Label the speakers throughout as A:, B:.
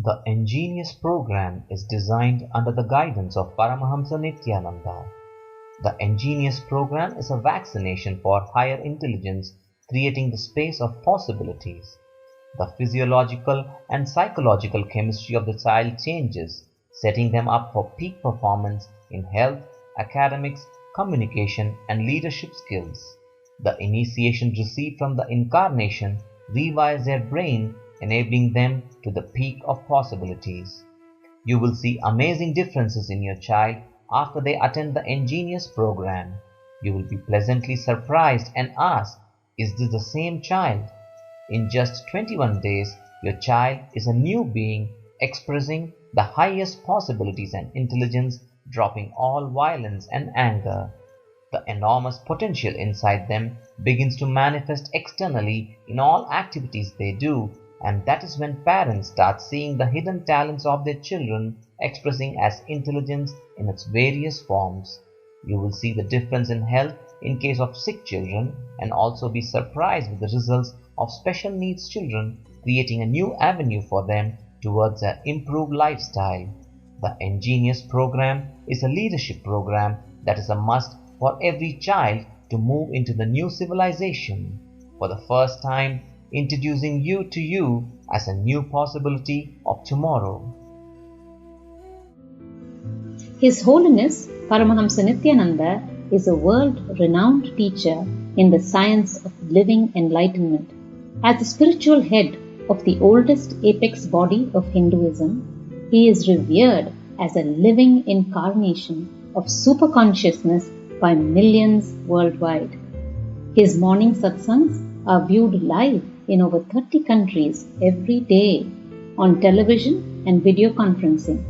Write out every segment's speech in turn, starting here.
A: The ingenious program is designed under the guidance of Paramahamsa Nithyananda. The ingenious program is a vaccination for higher intelligence, creating the space of possibilities. The physiological and psychological chemistry of the child changes, setting them up for peak performance in health, academics, communication, and leadership skills. The initiation received from the incarnation rewires their brain, enabling them to the peak of possibilities. You will see amazing differences in your child after they attend the ingenious program. You will be pleasantly surprised and ask, is this the same child? In just 21 days, your child is a new being expressing the highest possibilities and intelligence, dropping all violence and anger. The enormous potential inside them begins to manifest externally in all activities they do, and that is when parents start seeing the hidden talents of their children expressing as intelligence in its various forms. You will see the difference in health in case of sick children and also be surprised with the results of special needs children, creating a new avenue for them towards an improved lifestyle. The ingenious program is a leadership program that is a must for every child to move into the new civilization. For the first time, introducing you to you as a new possibility of tomorrow.
B: His Holiness Paramahamsa Nithyananda is a world-renowned teacher in the science of living enlightenment. As the spiritual head of the oldest apex body of Hinduism, he is revered as a living incarnation of superconsciousness by millions worldwide. His morning satsangs are viewed live in over 30 countries every day on television and video conferencing.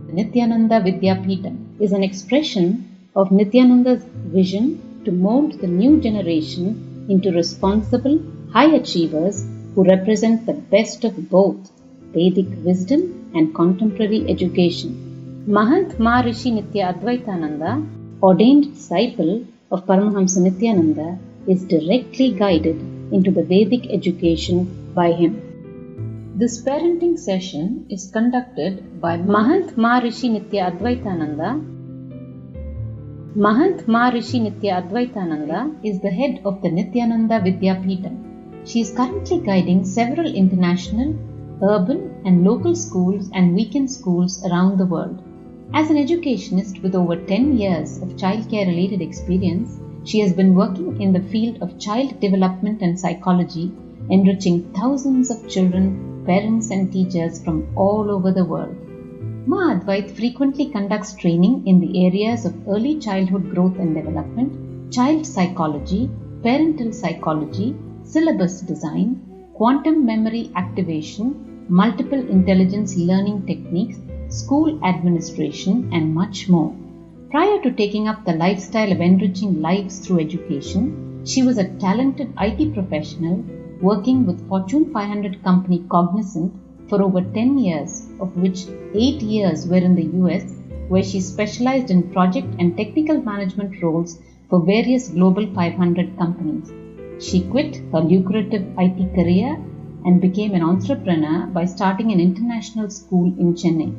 B: The Nithyananda Vidyapeetham is an expression of Nithyananda's vision to mold the new generation into responsible high achievers who represent the best of both Vedic wisdom and contemporary education. Mahant Maharishi Nitya Advaitananda, ordained disciple of Paramahamsa Nithyananda, is directly guided into the Vedic education by him. This parenting session is conducted by Mahant Maharishi Nitya Advaitananda. Mahant Maharishi Nitya Advaitananda is the head of the Nithyananda Vidyapeetham. She is currently guiding several international, urban and local schools and weekend schools around the world. As an educationist with over 10 years of childcare related experience, she has been working in the field of child development and psychology, enriching thousands of children, parents and teachers from all over the world. Ma Advait frequently conducts training in the areas of early childhood growth and development, child psychology, parental psychology, syllabus design, quantum memory activation, multiple intelligence learning techniques, school administration, and much more. Prior to taking up the lifestyle of enriching lives through education, she was a talented IT professional working with Fortune 500 company Cognizant for over 10 years, of which 8 years were in the US, where she specialized in project and technical management roles for various Global 500 companies. She quit her lucrative IT career and became an entrepreneur by starting an international school in Chennai.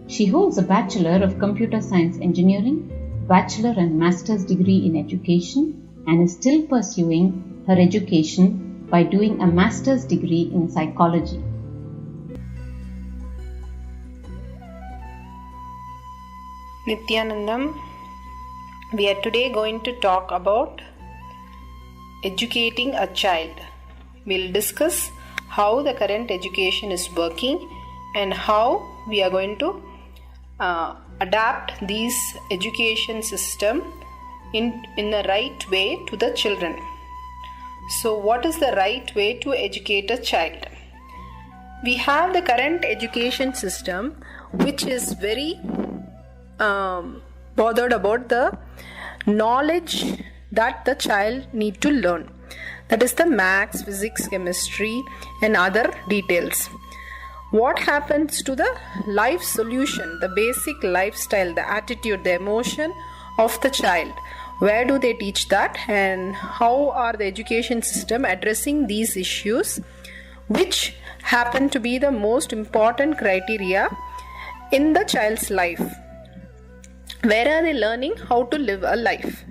B: She holds a Bachelor of Computer Science Engineering, Bachelor and Master's degree in Education, and is still pursuing her education by doing a Master's degree in Psychology.
C: Nithyanandam, we are today going to talk about educating a child. We'll discuss how the current education is working and how we are going to adapt this education system in the right way to the children. So what is the right way to educate a child? We have the current education system which is very bothered about the knowledge that the child need to learn. That is the maths, physics, chemistry and other details. What happens to the life solution, the basic lifestyle, the attitude, the emotion of the child? Where do they teach that, and how are the education system addressing these issues which happen to be the most important criteria in the child's life? Where are they learning how to live a life?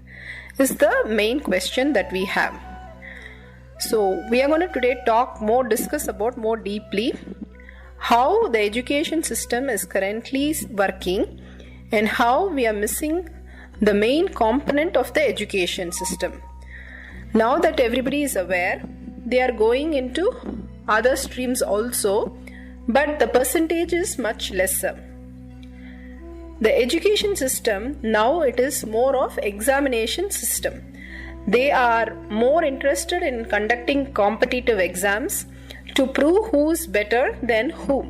C: Is the main question that we have. So we are going to today discuss about more deeply how the education system is currently working and how we are missing the main component of the education system. Now that everybody is aware, they are going into other streams also, but the percentage is much lesser. The education system now, it is more of examination system. They are more interested in conducting competitive exams to prove who's better than who.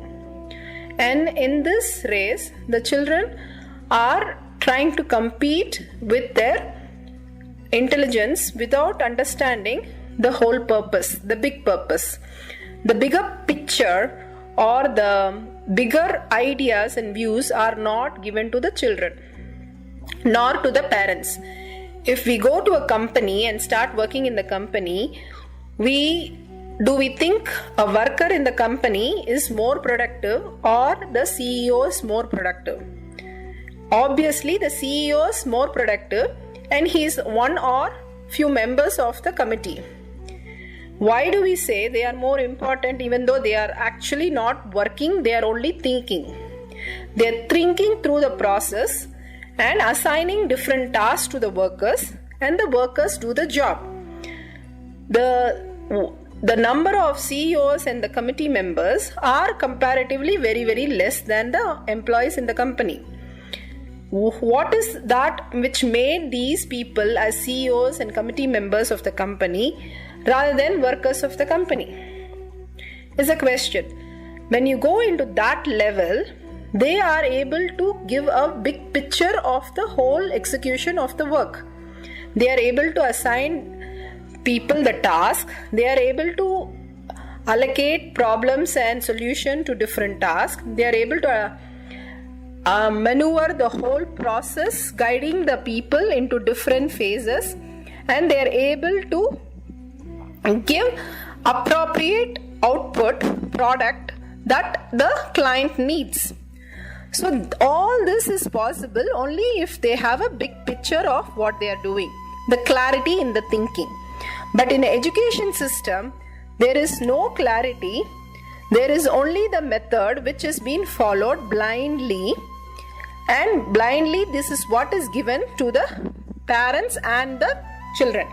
C: And in this race, the children are trying to compete with their intelligence without understanding the whole purpose, the big purpose. The bigger picture or the bigger ideas and views are not given to the children nor to the parents. If we go to a company and start working in the company, do we think a worker in the company is more productive or the CEO is more productive? Obviously the CEO is more productive and he is one or few members of the committee. Why do we say they are more important even though they are actually not working, they are only thinking? They are thinking through the process and assigning different tasks to the workers, and the workers do the job. The number of CEOs and the committee members are comparatively very, very less than the employees in the company. What is that which made these people as CEOs and committee members of the company rather than workers of the company? Is a question. When you go into that level, they are able to give a big picture of the whole execution of the work. They are able to assign people the task. They are able to allocate problems and solution to different tasks. They are able to maneuver the whole process, guiding the people into different phases, and they are able to give appropriate output product that the client needs. So all this is possible only if they have a big picture of what they are doing, the clarity in the thinking. But in the education system, there is no clarity. There is only the method which is being followed blindly, and blindly this is what is given to the parents and the children.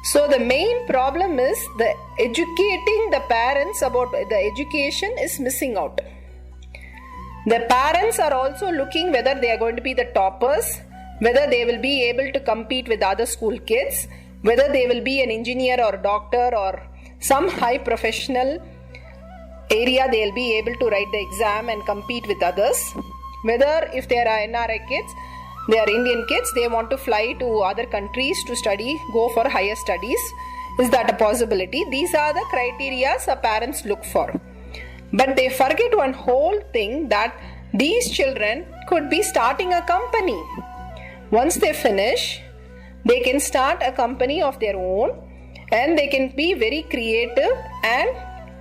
C: So the main problem is the educating the parents about the education is missing out. The parents are also looking whether they are going to be the toppers, whether they will be able to compete with other school kids, whether they will be an engineer or doctor or some high professional area they will be able to write the exam and compete with others. Whether if they are NRI kids, they are Indian kids, they want to fly to other countries to study, go for higher studies. Is that a possibility? These are the criteria parents look for. But they forget one whole thing, that these children could be starting a company. Once they finish, they can start a company of their own and they can be very creative and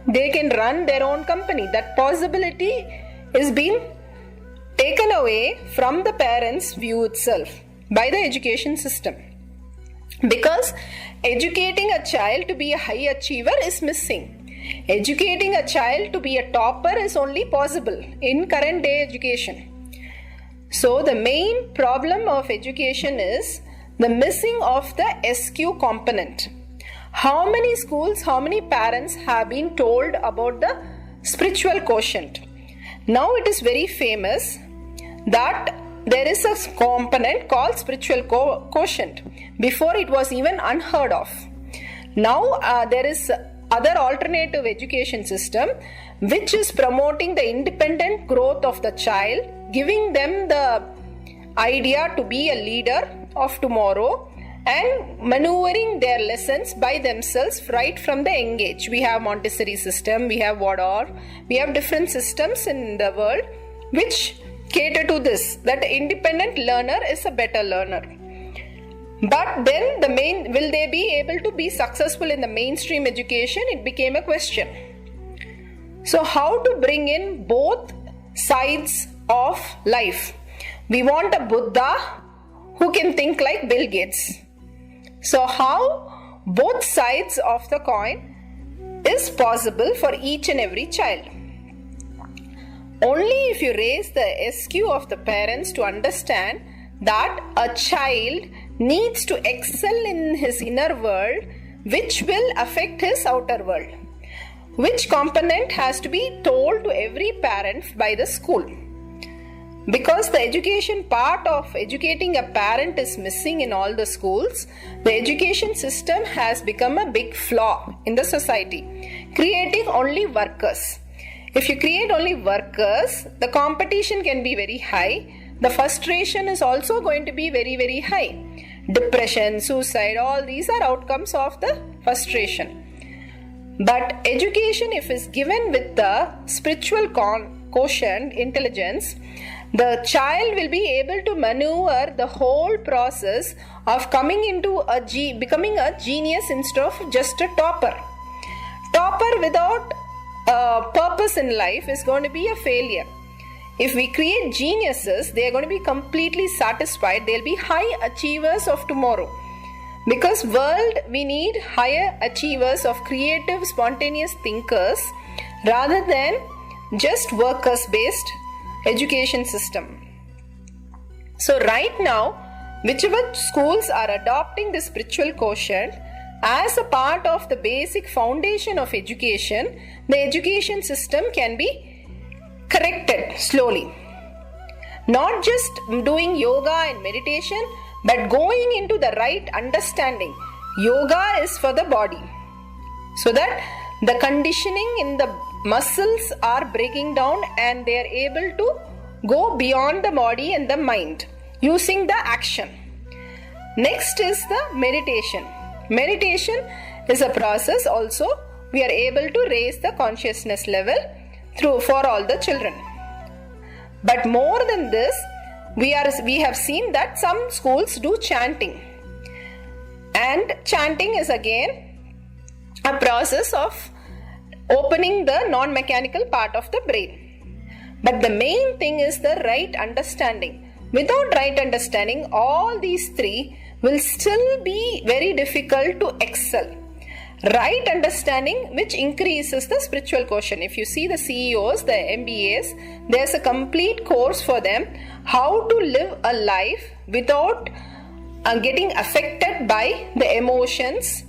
C: they can run their own company. That possibility is being taken away from the parents' view itself by the education system. Because educating a child to be a high achiever is missing. Educating a child to be a topper is only possible in current day education. So the main problem of education is the missing of the SQ component. How many schools, how many parents have been told about the spiritual quotient? Now it is very famous that there is a component called spiritual quotient. Before it was even unheard of. Now there is other alternative education system which is promoting the independent growth of the child, giving them the idea to be a leader of tomorrow and maneuvering their lessons by themselves right from the young age. We have Montessori system, we have Waldorf, we have different systems in the world which cater to this, that the independent learner is a better learner. But then will they be able to be successful in the mainstream education? It became a question. So how to bring in both sides of life? We want a Buddha who can think like Bill Gates. So how both sides of the coin is possible for each and every child? Only if you raise the SQ of the parents to understand that a child needs to excel in his inner world, which will affect his outer world. Which component has to be told to every parent by the school. Because the education part of educating a parent is missing in all the schools, the education system has become a big flaw in the society, creating only workers. If you create only workers, the competition can be very high. The frustration is also going to be very, very high. Depression, suicide, all these are outcomes of the frustration. But education, if is given with the spiritual quotient, intelligence, the child will be able to maneuver the whole process of becoming a genius instead of just a topper. Topper without purpose in life is going to be a failure. If we create geniuses, they are going to be completely satisfied. They'll be high achievers of tomorrow. Because world, we need higher achievers of creative, spontaneous thinkers rather than just workers-based education system. So right now, whichever schools are adopting the spiritual quotient as a part of the basic foundation of education, the education system can be corrected slowly. Not just doing yoga and meditation, but going into the right understanding. Yoga is for the body, so that the conditioning in the muscles are breaking down and they are able to go beyond the body and the mind using the action. Next is the meditation. Meditation is a process also we are able to raise the consciousness level for all the children. But more than this, we have seen that some schools do chanting, and chanting is again a process of opening the non-mechanical part of the brain. But the main thing is the right understanding. Without right understanding, all these three will still be very difficult to excel. Right understanding, which increases the spiritual quotient. If you see the CEOs, the MBAs, there's a complete course for them how to live a life without getting affected by the emotions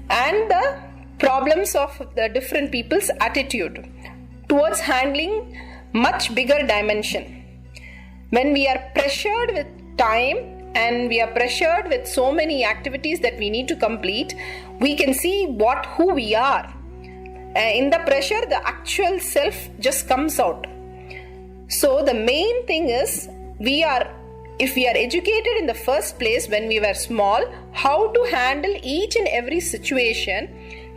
C: and the problems of the different people's attitude towards handling much bigger dimension. When we are pressured with time and we are pressured with so many activities that we need to complete, we can see who we are. In the pressure, the actual self just comes out. So the main thing is, if we are educated in the first place when we were small, how to handle each and every situation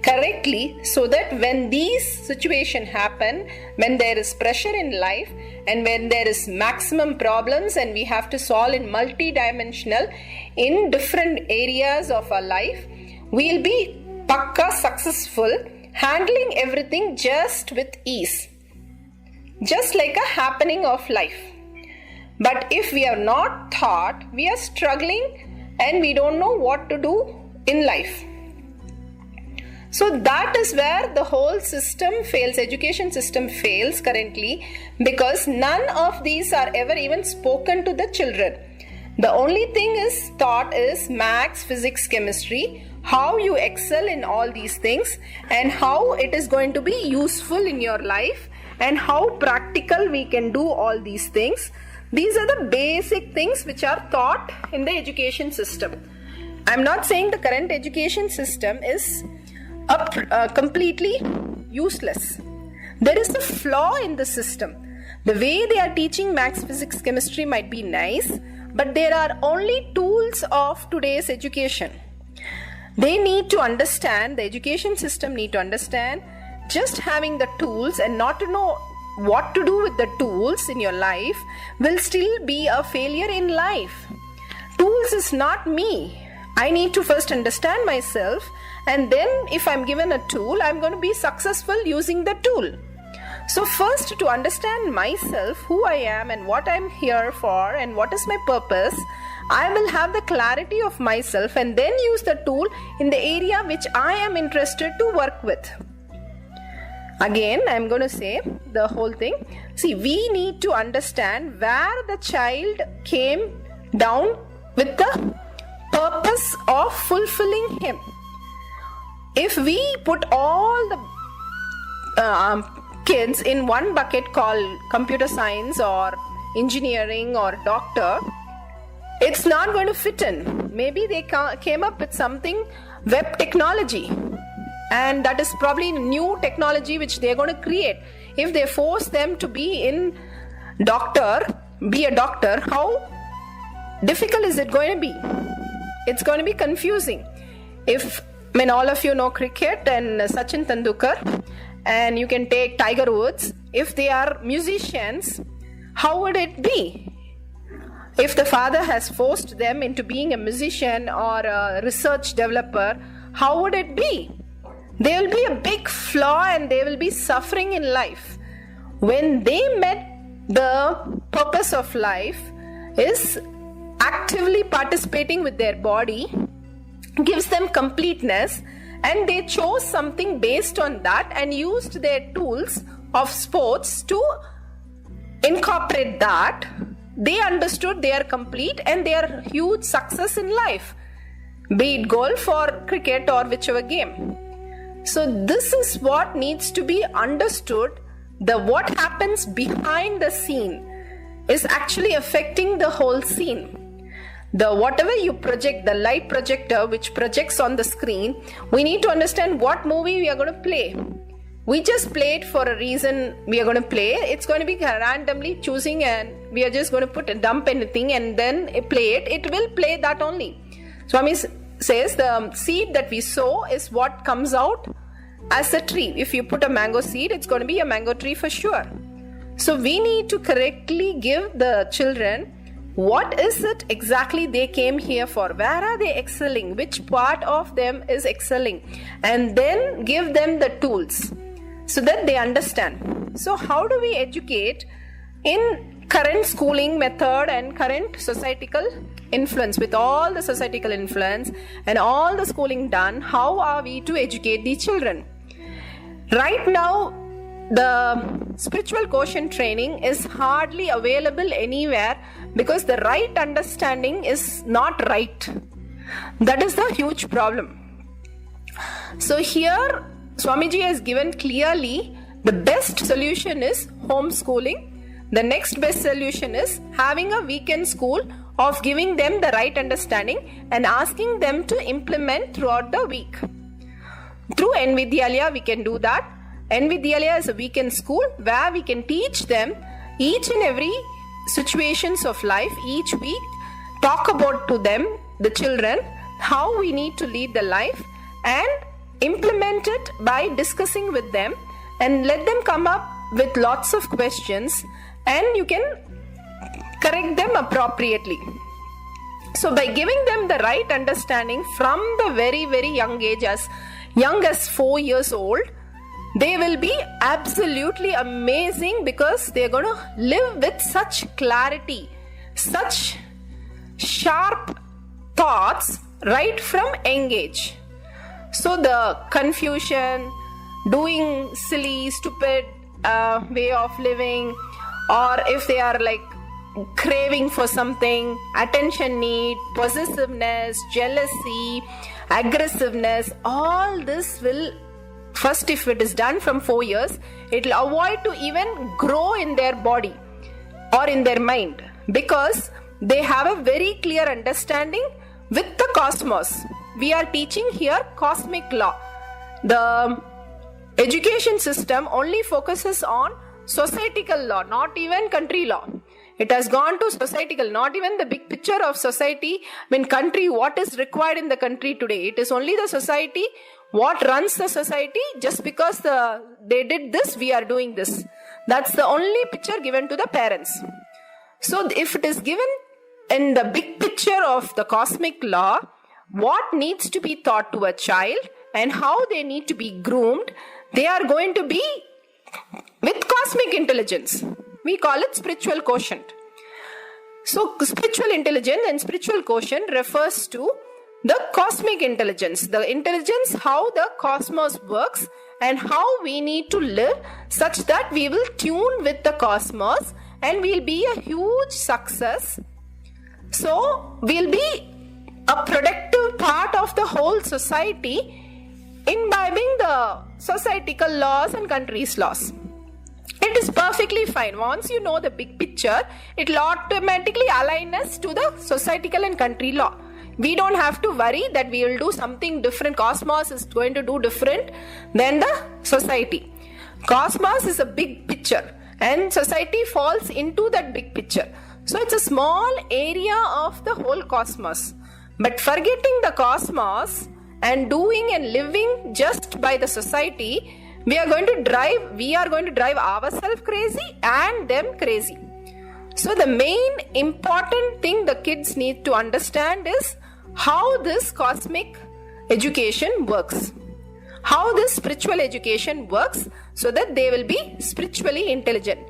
C: correctly, so that when these situations happen, when there is pressure in life and when there is maximum problems and we have to solve in multi-dimensional in different areas of our life, we'll be pakka successful, handling everything just with ease, just like a happening of life. But if we are not taught, we are struggling and we don't know what to do in life. So that is where the whole system fails, education system fails currently, because none of these are ever even spoken to the children. The only thing is taught is maths, physics, chemistry, how you excel in all these things and how it is going to be useful in your life and how practical we can do all these things. These are the basic things which are taught in the education system. I'm not saying the current education system is completely useless. There is a flaw in the system. The way they are teaching maths, physics, chemistry might be nice, but there are only tools of today's education. They need to understand, the education system need to understand, just having the tools and not to know what to do with the tools in your life will still be a failure in life. Tools is not me. I need to first understand myself, and then if I'm given a tool, I'm going to be successful using the tool. So first, to understand myself, who I am and what I'm here for and what is my purpose, I will have the clarity of myself and then use the tool in the area which I am interested to work with. Again, I'm going to say the whole thing. See, we need to understand where the child came down with the purpose of fulfilling him. If we put all the kids in one bucket called computer science or engineering or doctor, it's not going to fit in. Maybe they came up with something web technology, and that is probably new technology which they're going to create. If they force them to be a doctor, how difficult is it going to be? It's going to be confusing. All of you know cricket and Sachin Tendulkar, and you can take Tiger Woods. If they are musicians, how would it be? If the father has forced them into being a musician or a research developer, how would it be? There will be a big flaw and they will be suffering in life. When they met the purpose of life is actively participating with their body, gives them completeness, and they chose something based on that and used their tools of sports to incorporate that. They understood they are complete and they are huge success in life, be it golf or cricket or whichever game. So this is what needs to be understood. What happens behind the scene is actually affecting the whole scene. Whatever you project, the light projector which projects on the screen, we need to understand what movie we are going to play. We just play it for a reason we are going to play. It's going to be randomly choosing and we are just going to dump anything and then play it. It will play that only. Swami says the seed that we sow is what comes out as a tree. If you put a mango seed, it's going to be a mango tree for sure. So we need to correctly give the children what is it exactly they came here for, where are they excelling, which part of them is excelling, and then give them the tools so that they understand. So how do we educate in current schooling method and current societal influence? With all the societal influence and all the schooling done, how are we to educate the children? Right now, the spiritual quotient training is hardly available anywhere because the right understanding is not right. That is the huge problem. So here Swamiji has given clearly the best solution is homeschooling. The next best solution is having a weekend school of giving them the right understanding and asking them to implement throughout the week. Through Nvidyalaya we can do that. Nvidyalaya is a weekend school where we can teach them each and every situations of life each week, talk about to them, the children, how we need to lead the life and implement it by discussing with them and let them come up with lots of questions and you can correct them appropriately. So by giving them the right understanding from the very, very young age, as young as 4 years old, they will be absolutely amazing because they're going to live with such clarity, such sharp thoughts right from young age. So the confusion, doing silly, stupid way of living, or if they are like craving for something, attention need, possessiveness, jealousy, aggressiveness, all this will, first if it is done from 4 years, it will avoid to even grow in their body or in their mind because they have a very clear understanding with the cosmos. We are teaching here cosmic law. The education system only focuses on societal law, not even country law. It has gone to societal, not even the big picture of society. Country, what is required in the country today? It is only the society, what runs the society. Just because they did this, we are doing this. That's the only picture given to the parents. So if it is given in the big picture of the cosmic law, what needs to be taught to a child and how they need to be groomed, they are going to be with cosmic intelligence. We call it spiritual quotient. So spiritual intelligence and spiritual quotient refers to the cosmic intelligence, the intelligence how the cosmos works and how we need to live such that we will tune with the cosmos and we'll be a huge success. So we'll be a productive part of the whole society, imbibing the societal laws and country's laws. It is perfectly fine. Once you know the big picture, it will automatically align us to the societal and country law. We don't have to worry that we will do something different. Cosmos is going to do different than the society. Cosmos is a big picture and society falls into that big picture. So it's a small area of the whole cosmos. But forgetting the cosmos and doing and living just by the society, we are going to drive ourselves crazy and them crazy. So the main important thing the kids need to understand is how this cosmic education works, how this spiritual education works, so that they will be spiritually intelligent.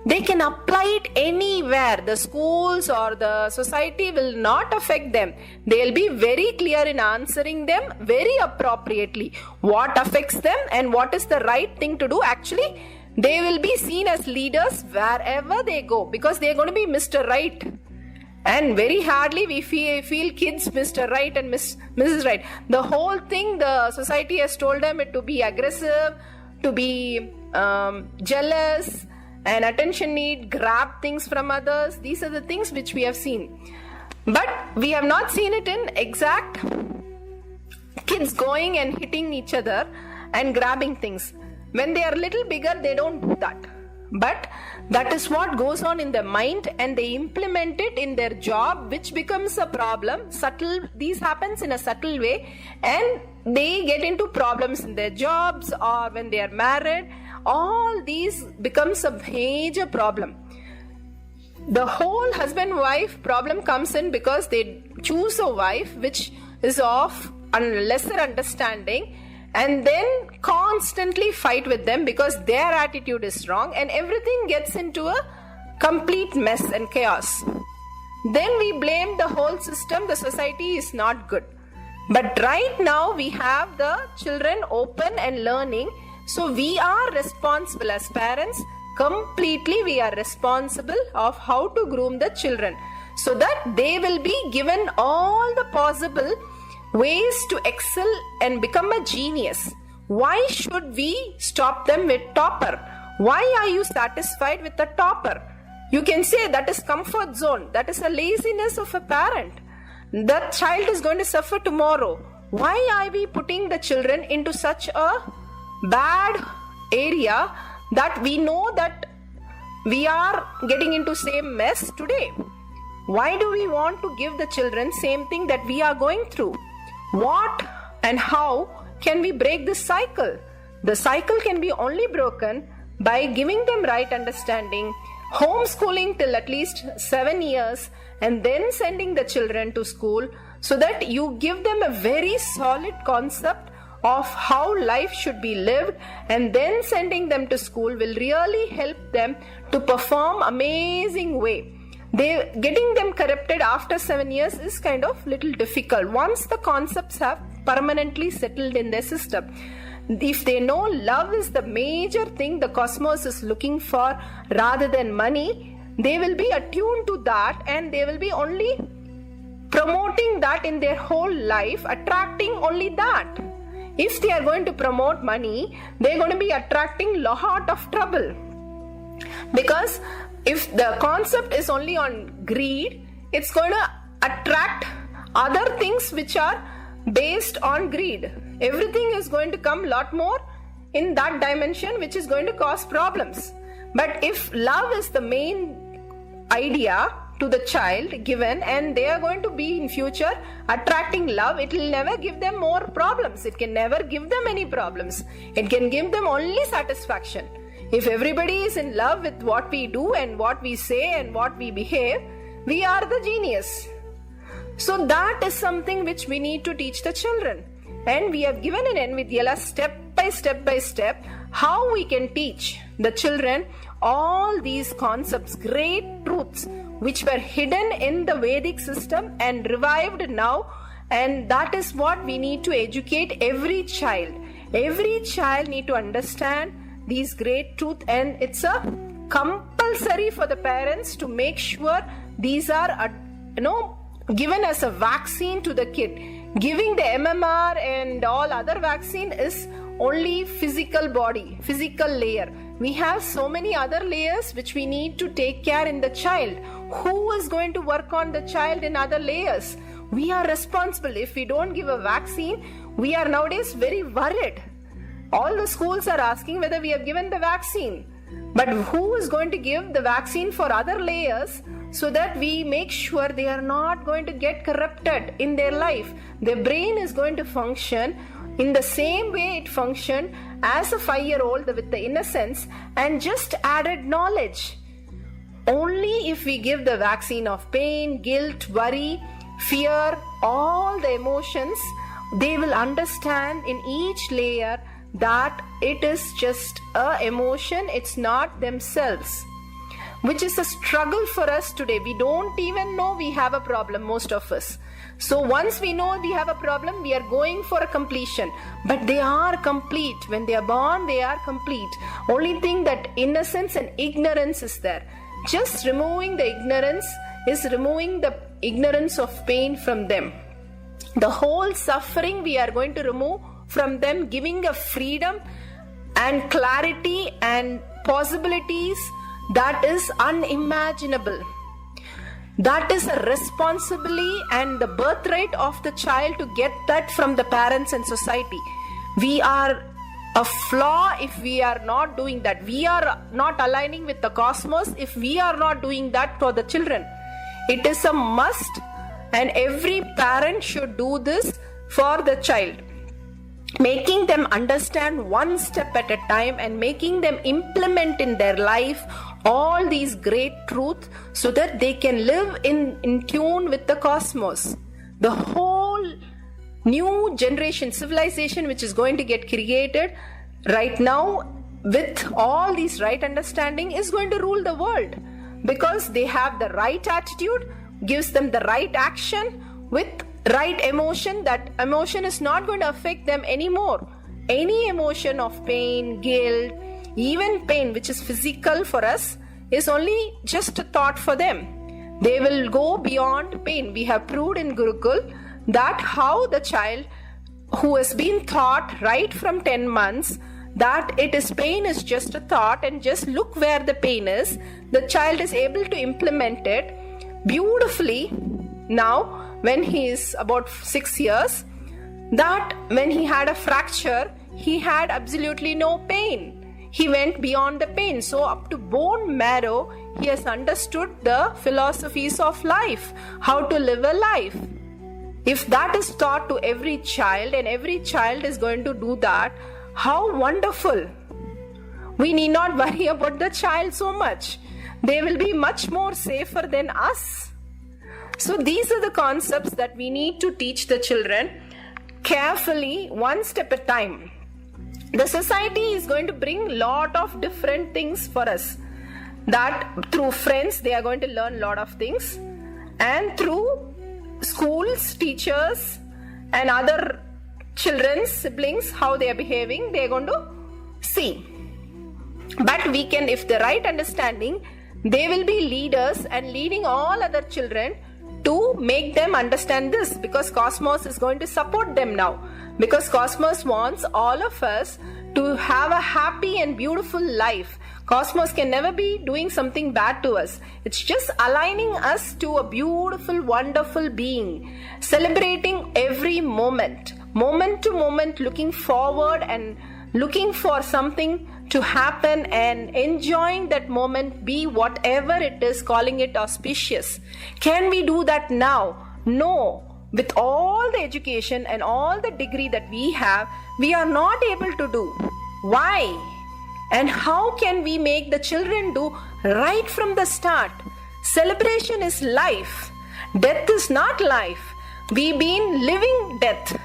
C: They can apply it anywhere. The schools or the society will not affect them. They will be very clear in answering them very appropriately. What affects them and what is the right thing to do. Actually, they will be seen as leaders wherever they go because they are going to be Mr. Right. And very hardly we feel kids Mr. Right and Mrs. Right. The whole thing the society has told them it to be aggressive, to be jealous, and attention need, grab things from others. These are the things which we have seen. But we have not seen it in exact kids going and hitting each other and grabbing things. When they are a little bigger, they don't do that. But that is what goes on in their mind and they implement it in their job, which becomes a problem. These happens in a subtle way and they get into problems in their jobs or when they are married. All these becomes a major problem. The whole husband-wife problem comes in because they choose a wife which is of lesser understanding and then constantly fight with them because their attitude is wrong and everything gets into a complete mess and chaos. Then we blame the whole system, the society is not good. But right now we have the children open and learning. So we are responsible as parents, completely we are responsible of how to groom the children so that they will be given all the possible ways to excel and become a genius. Why should we stop them with topper? Why are you satisfied with the topper? You can say that is comfort zone. That is a laziness of a parent. That child is going to suffer tomorrow. Why are we putting the children into such a bad area that we know that we are getting into same mess today? Why do we want to give the children same thing that we are going through? What and how can we break this cycle? The cycle can be only broken by giving them right understanding, homeschooling till at least 7 years and then sending the children to school so that you give them a very solid concept of how life should be lived and then sending them to school will really help them to perform amazing way. Getting them corrupted after 7 years is kind of little difficult once the concepts have permanently settled in their system. If they know love is the major thing the cosmos is looking for rather than money, they will be attuned to that and they will be only promoting that in their whole life, attracting only that. If they are going to promote money, they are going to be attracting a lot of trouble. Because if the concept is only on greed, it's going to attract other things which are based on greed. Everything is going to come a lot more in that dimension, which is going to cause problems. But if love is the main idea to the child given and they are going to be in future attracting love, it will never give them more problems. It can never give them any problems. It can give them only satisfaction. If everybody is in love with what we do and what we say and what we behave, we are the genius. So that is something which we need to teach the children. And we have given in NVidyala step by by step, how we can teach the children all these concepts, great truths which were hidden in the Vedic system and revived now. And that is what we need to educate every child. Every child need to understand these great truths, and it's a compulsory for the parents to make sure these are given as a vaccine to the kid. Giving the MMR and all other vaccine is only physical body, physical layer. We have so many other layers which we need to take care in the child. Who is going to work on the child in other layers? We are responsible. If we don't give a vaccine, we are nowadays very worried. All the schools are asking whether we have given the vaccine. But who is going to give the vaccine for other layers so that we make sure they are not going to get corrupted in their life? Their brain is going to function in the same way it functioned as a 5-year-old with the innocence and just added knowledge. Only if we give the vaccine of pain, guilt, worry, fear, all the emotions, they will understand in each layer that it is just a emotion, it's not themselves, which is a struggle for us today. We don't even know we have a problem, most of us. So once we know we have a problem, we are going for a completion. But they are complete. When they are born, they are complete. Only thing that innocence and ignorance is there. Just removing the ignorance is removing the ignorance of pain from them. The whole suffering we are going to remove from them, giving a freedom and clarity and possibilities that is unimaginable. That is a responsibility and the birthright of the child to get that from the parents and society. We are a flaw if we are not doing that. We are not aligning with the cosmos if we are not doing that for the children. It is a must, and every parent should do this for the child. Making them understand one step at a time and making them implement in their life all these great truths so that they can live in tune with the cosmos. The whole new generation, civilization which is going to get created right now with all these right understanding is going to rule the world, because they have the right attitude, gives them the right action with right emotion. That emotion is not going to affect them anymore. Any emotion of pain, guilt, even pain which is physical for us is only just a thought for them. They will go beyond pain. We have proved in Gurukul that how the child who has been taught right from 10 months that it is pain is just a thought and just look where the pain is, the child is able to implement it beautifully. Now when he is about 6 years, that when he had a fracture, he had absolutely no pain. He went beyond the pain. So up to bone marrow, he has understood the philosophies of life, how to live a life. If that is taught to every child and every child is going to do that, how wonderful. We need not worry about the child so much. They will be much more safer than us. So these are the concepts that we need to teach the children carefully, one step at a time. The society is going to bring lot of different things for us. That through friends, they are going to learn lot of things. And through schools, teachers and other children's siblings, how they are behaving, they are going to see. But we can, if the right understanding, they will be leaders and leading all other children to make them understand this, because Cosmos is going to support them now. Because Cosmos wants all of us to have a happy and beautiful life. Cosmos can never be doing something bad to us. It's just aligning us to a beautiful, wonderful being. Celebrating every moment. Moment to moment, looking forward and looking for something to happen and enjoying that moment, be whatever it is, calling it auspicious. Can we do that now? No. With all the education and all the degree that we have, we are not able to do. Why? And how can we make the children do right from the start? Celebration is life. Death is not life. We've been living death.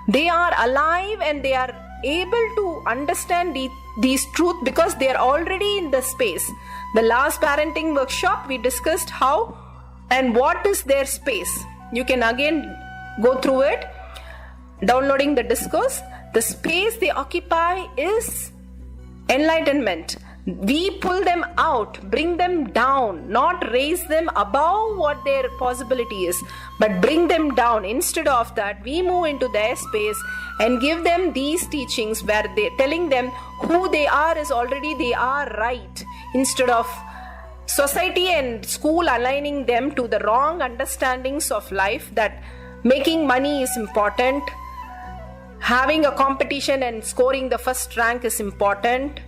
C: They are alive and they are able to understand these truths because they are already in the space. The last parenting workshop, we discussed how and what is their space. You can again go through it, downloading the discourse. The space they occupy is enlightenment. We pull them out, bring them down, not raise them above what their possibility is, but bring them down. Instead of that, we move into their space and give them these teachings where they're telling them who they are is already they are right, instead of society and school aligning them to the wrong understandings of life, that making money is important, having a competition and scoring the first rank is important.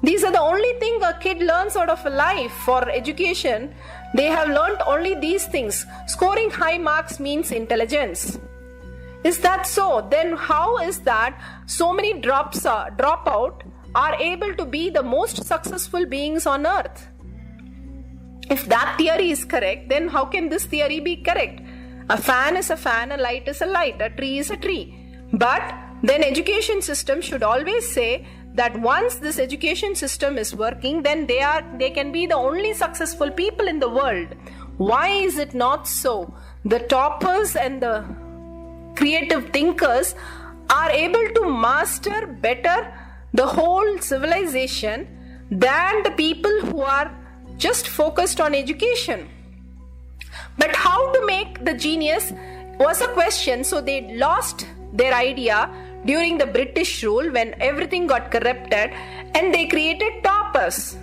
C: These are the only thing a kid learns out of a life. For education, they have learned only these things. Scoring high marks means intelligence. Is that so? Then how is that so many dropout are able to be the most successful beings on earth? If that theory is correct, then how can this theory be correct? A fan is a fan, a light is a light, a tree is a tree. But then education system should always say that once this education system is working, then they can be the only successful people in the world. Why is it not so? The toppers and the creative thinkers are able to master better the whole civilization than the people who are just focused on education. But how to make the genius was a question, so they lost their idea during the British rule when everything got corrupted, and they created toppers.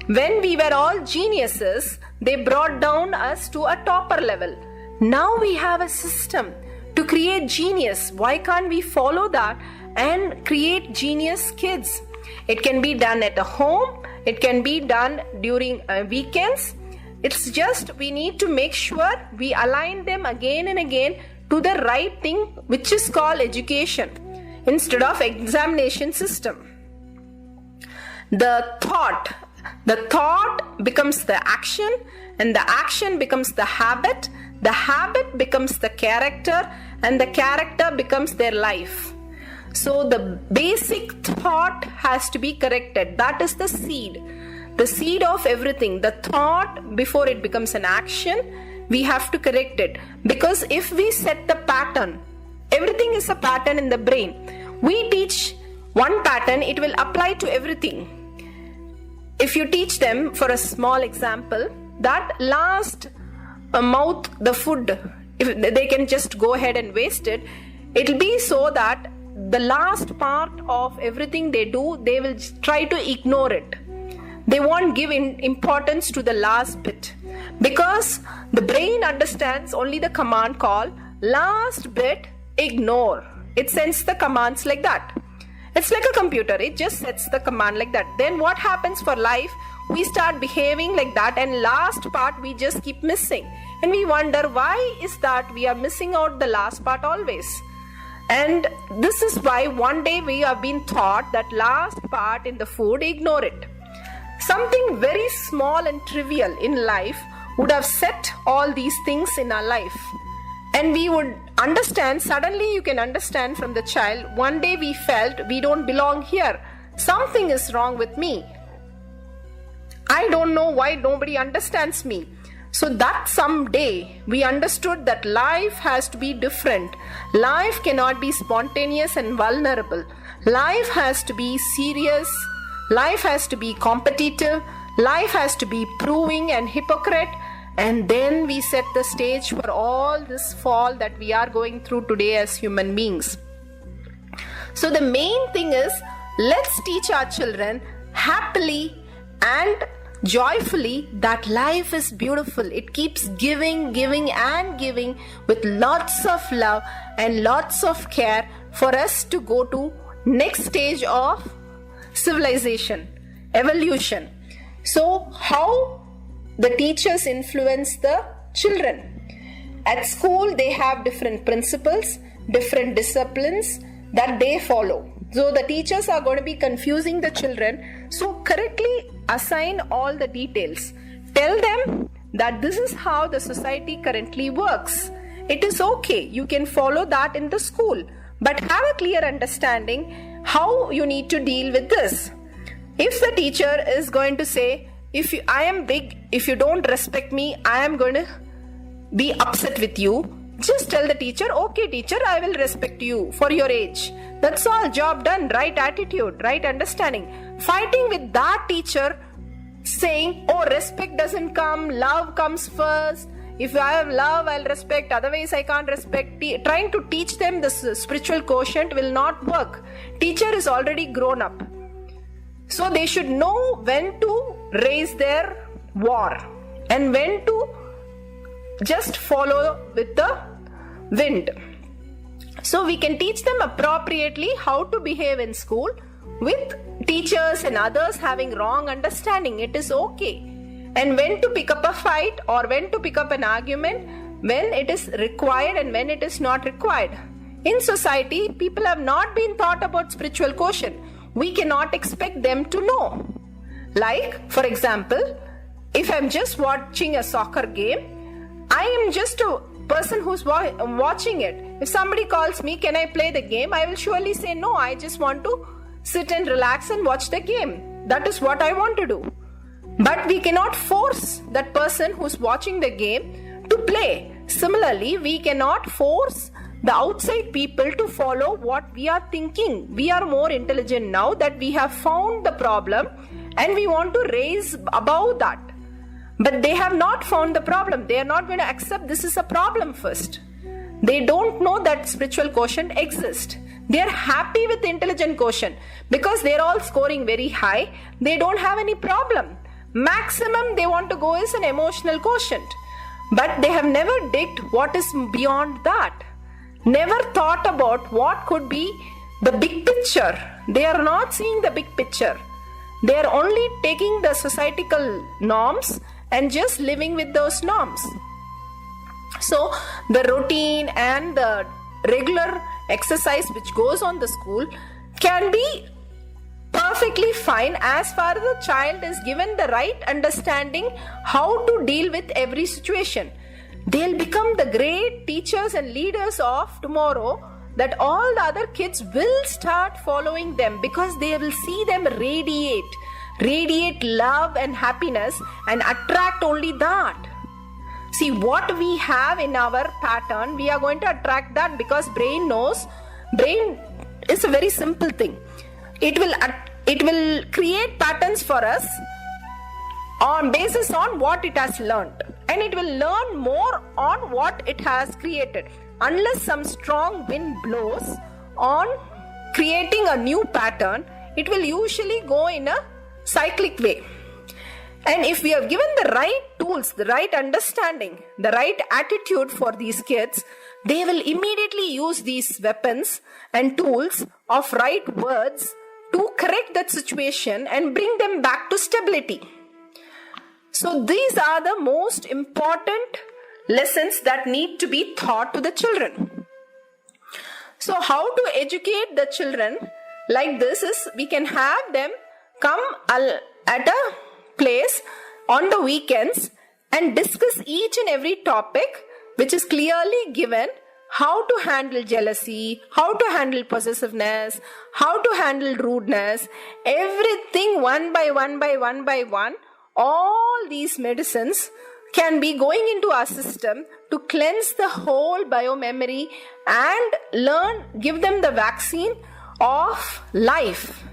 C: When we were all geniuses, they brought down us to a topper level. Now we have a system to create genius. Why can't we follow that and create genius kids? It can be done at a home. It can be done during weekends. It's just we need to make sure we align them again and again to the right thing, which is called education, instead of examination system. The thought becomes the action, and the action becomes the habit becomes the character, and the character becomes their life. So the basic thought has to be corrected. That is the seed of everything. The thought, before it becomes an action, we have to correct it. Because if we set the pattern, everything is a pattern in the brain. We teach one pattern, it will apply to everything. If you teach them, for a small example, that last mouth, the food, if they can just go ahead and waste it, it'll be so that the last part of everything they do, they will try to ignore it. They won't give importance to the last bit, because the brain understands only the command called last bit ignore. It sends the commands like that. It's like a computer, it just sets the command like that. Then what happens for life? We start behaving like that, and last part we just keep missing. And we wonder why is that we are missing out the last part always. And this is why one day we have been taught that last part in the food, ignore it. Something very small and trivial in life would have set all these things in our life. And we would understand, suddenly you can understand from the child, one day we felt we don't belong here. Something is wrong with me. I don't know why nobody understands me. So that someday we understood that life has to be different. Life cannot be spontaneous and vulnerable. Life has to be serious. Life has to be competitive. Life has to be proving and hypocrite. And then we set the stage for all this fall that we are going through today as human beings. So the main thing is, let's teach our children happily and joyfully that life is beautiful. It keeps giving and giving with lots of love and lots of care for us to go to next stage of civilization, evolution. So how the teachers influence the children? At school they have different principles, different disciplines that they follow. So the teachers are going to be confusing the children. So correctly assign all the details. Tell them that this is how the society currently works. It is okay. You can follow that in the school. But have a clear understanding how you need to deal with this. If the teacher is going to say, I am big, if you don't respect me, I am going to be upset with you, just tell the teacher, okay teacher, I will respect you for your age. That's all, job done. Right attitude, right understanding. Fighting with that teacher saying, oh, respect doesn't come, love comes first. If I have love, I'll respect, otherwise I can't respect. Trying to teach them this spiritual quotient will not work. Teacher is already grown up. So they should know when to raise their war and when to just follow with the wind. So we can teach them appropriately how to behave in school with teachers and others having wrong understanding. It is okay. And when to pick up a fight or when to pick up an argument, when it is required and when it is not required. In society, people have not been taught about spiritual quotient. We cannot expect them to know. Like, for example, if I'm just watching a soccer game, I am just a person who's watching it. If somebody calls me, can I play the game? I will surely say no, I just want to sit and relax and watch the game. That is what I want to do. But we cannot force that person who's watching the game to play. Similarly, we cannot force the outside people to follow what we are thinking. We are more intelligent now that we have found the problem and we want to raise above that. But they have not found the problem. They are not going to accept this is a problem first. They don't know that spiritual quotient exists. They are happy with the intelligent quotient because they are all scoring very high. They don't have any problem. Maximum they want to go is an emotional quotient. But they have never digged what is beyond that. Never thought about what could be the big picture. They are not seeing the big picture. They are only taking the societal norms and just living with those norms. So the routine and the regular exercise which goes on the school can be perfectly fine as far as the child is given the right understanding how to deal with every situation. They'll become the great teachers and leaders of tomorrow that all the other kids will start following them because they will see them radiate love and happiness and attract only that. See, what we have in our pattern, we are going to attract that because brain is a very simple thing. It will create patterns for us on basis on what it has learned, and it will learn more on what it has created. Unless some strong wind blows on creating a new pattern, it will usually go in a cyclic way. And if we have given the right tools, the right understanding, the right attitude for these kids, they will immediately use these weapons and tools of right words to correct that situation and bring them back to stability. So these are the most important lessons that need to be taught to the children. So how to educate the children like this is, we can have them come at a place on the weekends and discuss each and every topic which is clearly given. How to handle jealousy, how to handle possessiveness, how to handle rudeness, everything one by one. All these medicines can be going into our system to cleanse the whole biomemory and give them the vaccine of life.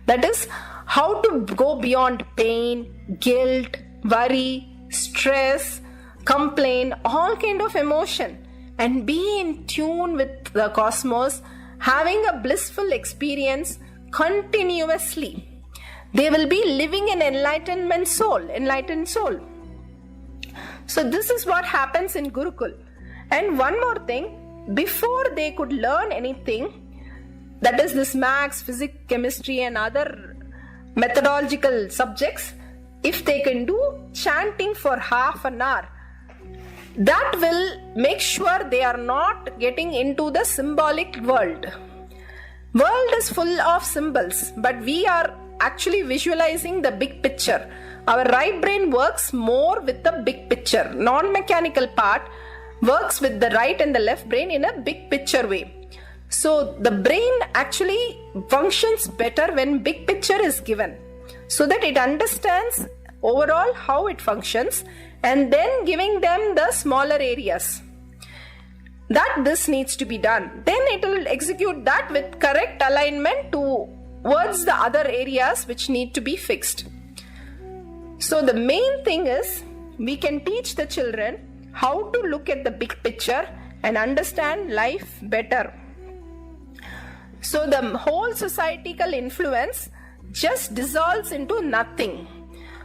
C: That is how to go beyond pain, guilt, worry, stress, complain, all kind of emotion, and be in tune with the cosmos, having a blissful experience continuously. They will be living an enlightened soul. So this is what happens in Gurukul. And one more thing, before they could learn anything, that is this maths, physics, chemistry and other methodological subjects, if they can do chanting for half an hour, that will make sure they are not getting into the symbolic world. World is full of symbols, but we are actually visualizing the big picture. Our right brain works more with the big picture. Non-mechanical part works with the right and the left brain in a big picture way. So the brain actually functions better when big picture is given, so that it understands overall how it functions, and then giving them the smaller areas that this needs to be done. Then it will execute that with correct alignment towards the other areas which need to be fixed. So the main thing is, we can teach the children how to look at the big picture and understand life better. So the whole societal influence just dissolves into nothing.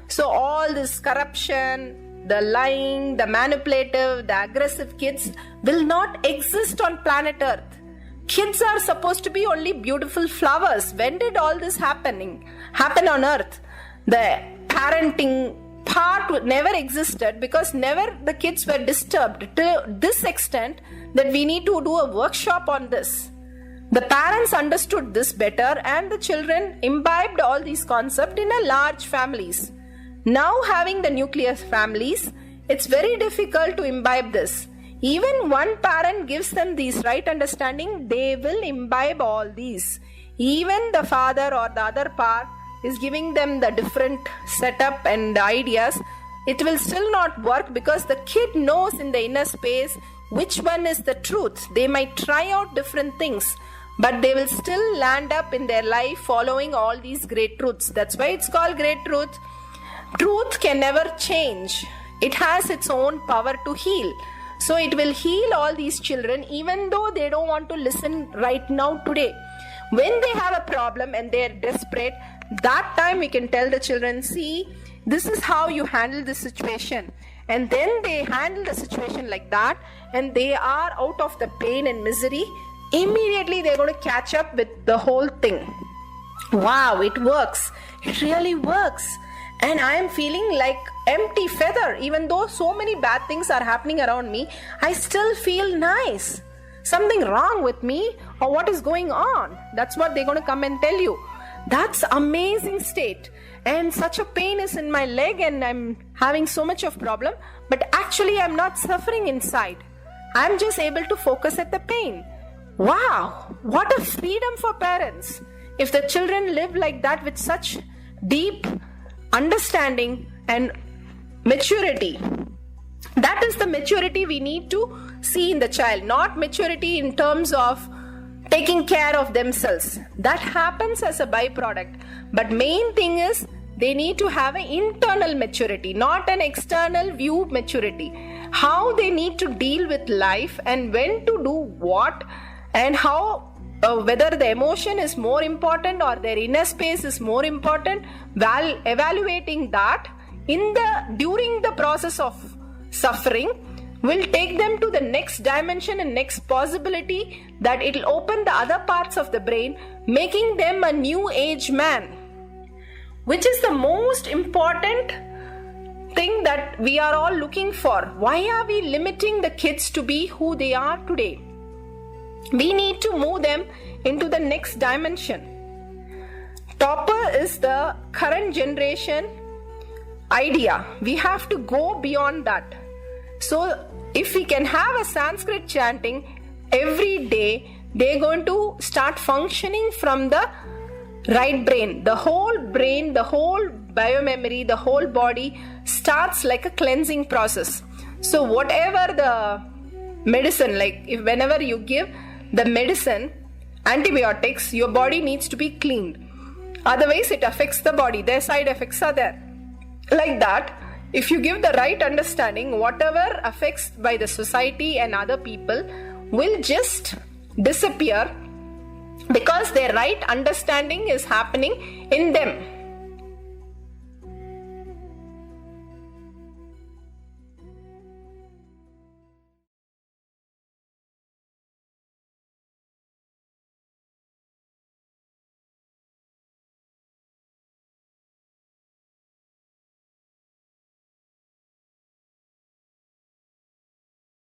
C: So all this corruption, the lying, the manipulative, the aggressive kids will not exist on planet Earth. Kids are supposed to be only beautiful flowers. When did all this happen on Earth? The parenting part never existed because never the kids were disturbed to this extent that we need to do a workshop on this. The parents understood this better, and the children imbibed all these concepts in a large families. Now having the nuclear families, it's very difficult to imbibe this. Even one parent gives them these right understanding, they will imbibe all these. Even the father or the other part is giving them the different setup and ideas, it will still not work because the kid knows in the inner space which one is the truth. They might try out different things, but they will still land up in their life following all these great truths. That's why it's called great truth. Truth can never change. It has its own power to heal. So it will heal all these children even though they don't want to listen right now today. When they have a problem and they are desperate, that time we can tell the children, see, this is how you handle this situation. And then they handle the situation like that, and they are out of the pain and misery. Immediately they're going to catch up with the whole thing. Wow, it works. It really works. And I am feeling like empty feather. Even though so many bad things are happening around me, I still feel nice. Something wrong with me, or what is going on? That's what they're going to come and tell you. That's amazing state. And such a pain is in my leg and I'm having so much of problem. But actually I'm not suffering inside. I'm just able to focus at the pain. Wow, what a freedom for parents. If the children live like that with such deep understanding and maturity. That is the maturity we need to see in the child, not maturity in terms of taking care of themselves. That happens as a byproduct. But main thing is they need to have an internal maturity, not an external view maturity. How they need to deal with life and when to do what, and how whether the emotion is more important or their inner space is more important, while evaluating that during the process of suffering will take them to the next dimension and next possibility, that it will open the other parts of the brain, making them a new age man, which is the most important thing that we are all looking for. Why are we limiting the kids to be who they are today? We need to move them into the next dimension. Topper is the current generation idea. We have to go beyond that. So if we can have a Sanskrit chanting every day, they're going to start functioning from the right brain. The whole biomemory, the whole body starts like a cleansing process. So whatever the medicine, like if whenever you give the medicine, antibiotics, your body needs to be cleaned. Otherwise it affects the body. Their side effects are there. Like that, if you give the right understanding, whatever affects by the society and other people will just disappear because their right understanding is happening in them.